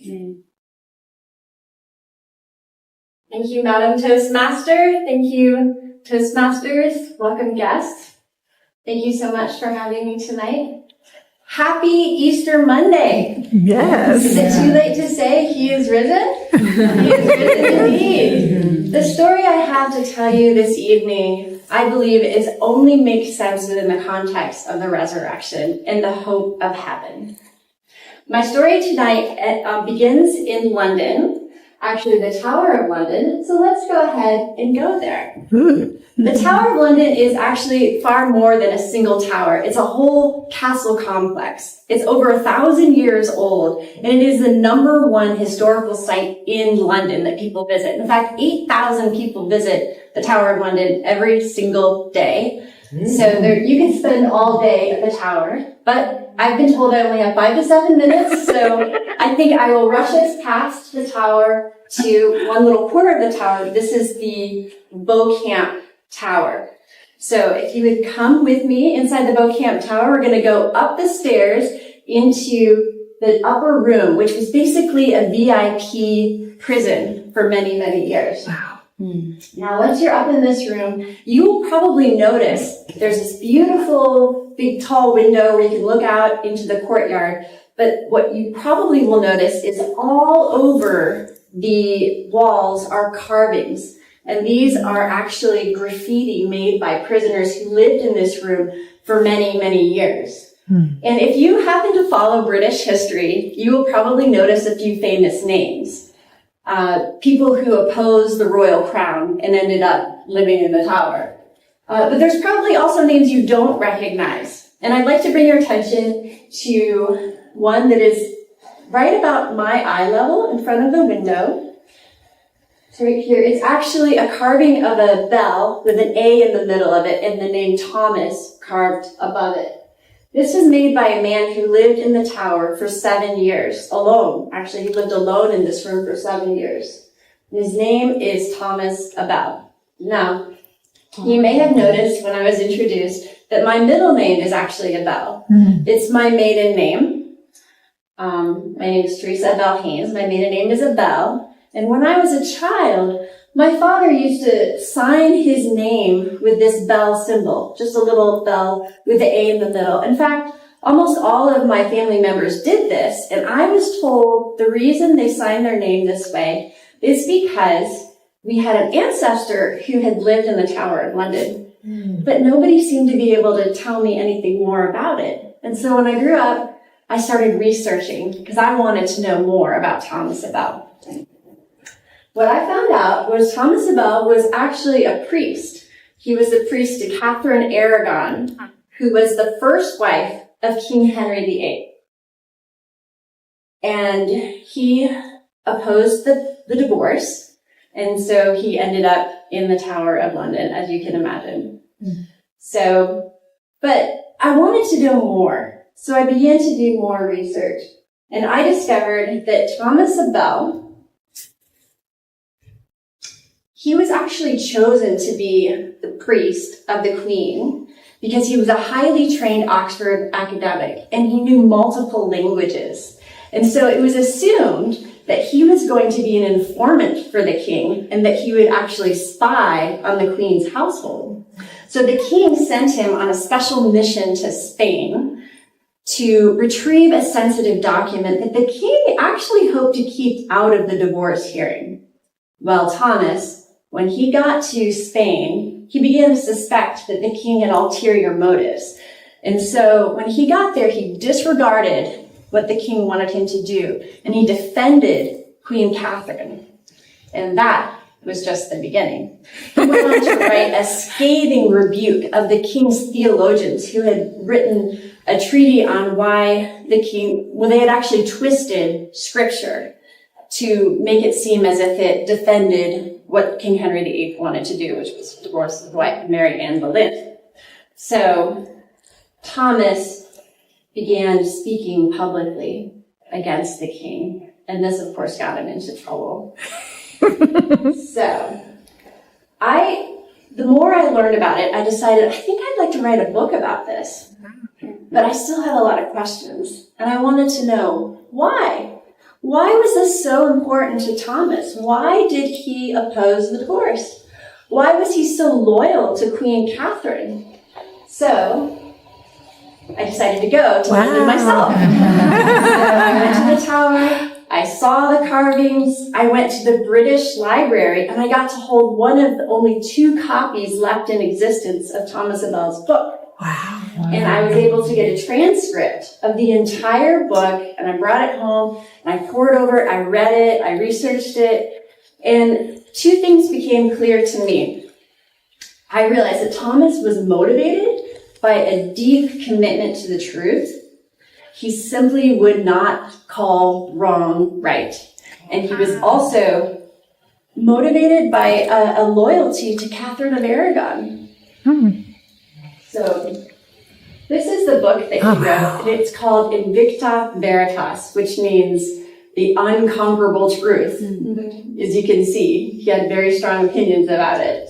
Thank you, Madam Toastmaster. Thank you, Toastmasters. Welcome, guests. Thank you so much for having me tonight. Happy Easter Monday. Yes. Is it too late to say he is risen? He is risen indeed. The story I have to tell you this evening, I believe, is only makes sense within the context of the resurrection and the hope of heaven. My story tonight begins in London, actually the Tower of London, so let's go ahead and go there. The Tower of London is actually far more than a single tower. It's a whole castle complex. It's over 1,000 years old, and it is the #1 historical site in London that people visit. In fact, 8,000 people visit the Tower of London every single day. So you can spend all day at the tower, but I've been told I only have 5 to 7 minutes, so I think I will rush us past the tower to one little corner of the tower. This is the Beauchamp Tower. So if you would come with me inside the Beauchamp Tower, we're going to go up the stairs into the upper room, which was basically a VIP prison for many, many years. Wow. Now, once you're up in this room, you will probably notice there's this beautiful, big, tall window where you can look out into the courtyard. But what you probably will notice is all over the walls are carvings. And these are actually graffiti made by prisoners who lived in this room for many, many years. And if you happen to follow British history, you will probably notice a few famous names. People who opposed the royal crown and ended up living in the tower. But there's probably also names you don't recognize. And I'd like to bring your attention to one that is right about my eye level in front of the window. So right here, it's actually a carving of a bell with an A in the middle of it and the name Thomas carved above it. This was made by a man who lived in the tower for 7 years, alone. Actually, he lived alone in this room for 7 years. His name is Thomas Abel. Now, you may have noticed when I was introduced that my middle name is actually Abel. It's my maiden name. My name is Theresa Haynes. My maiden name is Abel. And when I was a child, my father used to sign his name with this bell symbol, just a little bell with the A in the middle. In fact, almost all of my family members did this, and I was told the reason they signed their name this way is because we had an ancestor who had lived in the Tower of London, but nobody seemed to be able to tell me anything more about it. And so when I grew up, I started researching because I wanted to know more about Thomas Abel. What I found out was Thomas Abel was actually a priest. He was the priest to Catherine Aragon, who was the first wife of King Henry VIII. And he opposed the divorce, and so he ended up in the Tower of London, as you can imagine. So, but I wanted to know more, so I began to do more research. And I discovered that Thomas Abel, he was actually chosen to be the priest of the Queen because he was a highly trained Oxford academic and he knew multiple languages. And so it was assumed that he was going to be an informant for the king and that he would actually spy on the Queen's household. So the king sent him on a special mission to Spain to retrieve a sensitive document that the king actually hoped to keep out of the divorce hearing. Well, Thomas, when he got to Spain, he began to suspect that the king had ulterior motives. And so when he got there, he disregarded what the king wanted him to do, and he defended Queen Catherine. And that was just the beginning. He went on to write a scathing rebuke of the king's theologians who had written a treatise on why the king, well, they had actually twisted scripture to make it seem as if it defended what King Henry VIII wanted to do, which was divorce his wife, Mary Anne Boleyn. So Thomas began speaking publicly against the king, and this, of course, got him into trouble. So the more I learned about it, I decided, I think I'd like to write a book about this. But I still had a lot of questions, and I wanted to know why. Why was this so important to Thomas? Why did he oppose the divorce? Why was he so loyal to Queen Catherine? So I decided to go to London myself. So I went to the tower. I saw the carvings. I went to the British Library, and I got to hold one of the only 2 copies left in existence of Thomas Abell's book. Wow. And I was able to get a transcript of the entire book, and I brought it home, and I pored over it, I read it, I researched it, and 2 things became clear to me. I realized that Thomas was motivated by a deep commitment to the truth. He simply would not call wrong right. And he was also motivated by a loyalty to Catherine of Aragon. So this is the book that he wrote, and it's called Invicta Veritas, which means the unconquerable truth. As you can see, he had very strong opinions about it.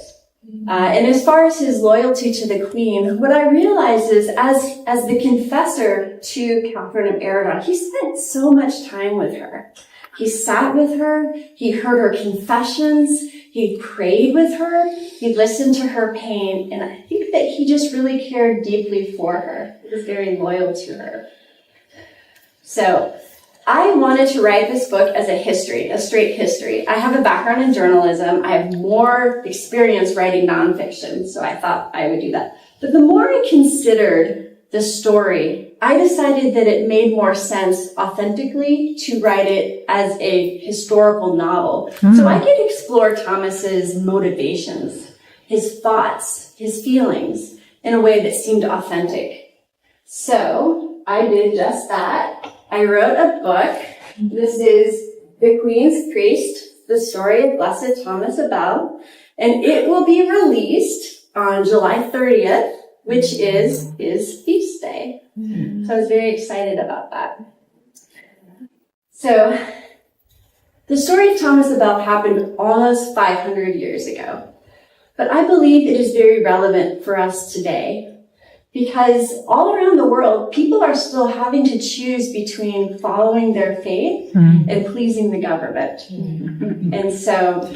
And as far as his loyalty to the Queen, what I realized is as the confessor to Catherine of Aragon, he spent so much time with her. He sat with her, he heard her confessions, he prayed with her, he listened to her pain, and I think that he just really cared deeply for her. He was very loyal to her. So I wanted to write this book as a straight history. I have a background in journalism. I have more experience writing nonfiction, so I thought I would do that. But the more I considered the story, I decided that it made more sense authentically to write it as a historical novel. So I could explore Thomas's motivations, his thoughts, his feelings in a way that seemed authentic. So I did just that. I wrote a book. This is The Queen's Priest, the story of Blessed Thomas Abell, and it will be released on July 30th, which is his feast day. So I was very excited about that. So the story of Thomas Abell happened almost 500 years ago, but I believe it is very relevant for us today. Because all around the world, people are still having to choose between following their faith and pleasing the government. And so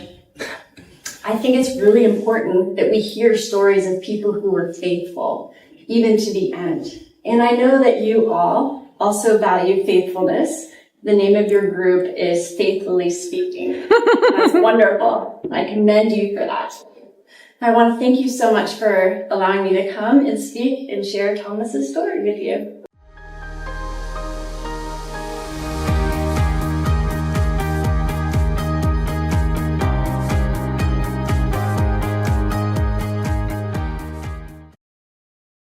I think it's really important that we hear stories of people who were faithful, even to the end. And I know that you all also value faithfulness. The name of your group is Faithfully Speaking. That's wonderful. I commend you for that. I want to thank you so much for allowing me to come and speak and share Thomas's story with you.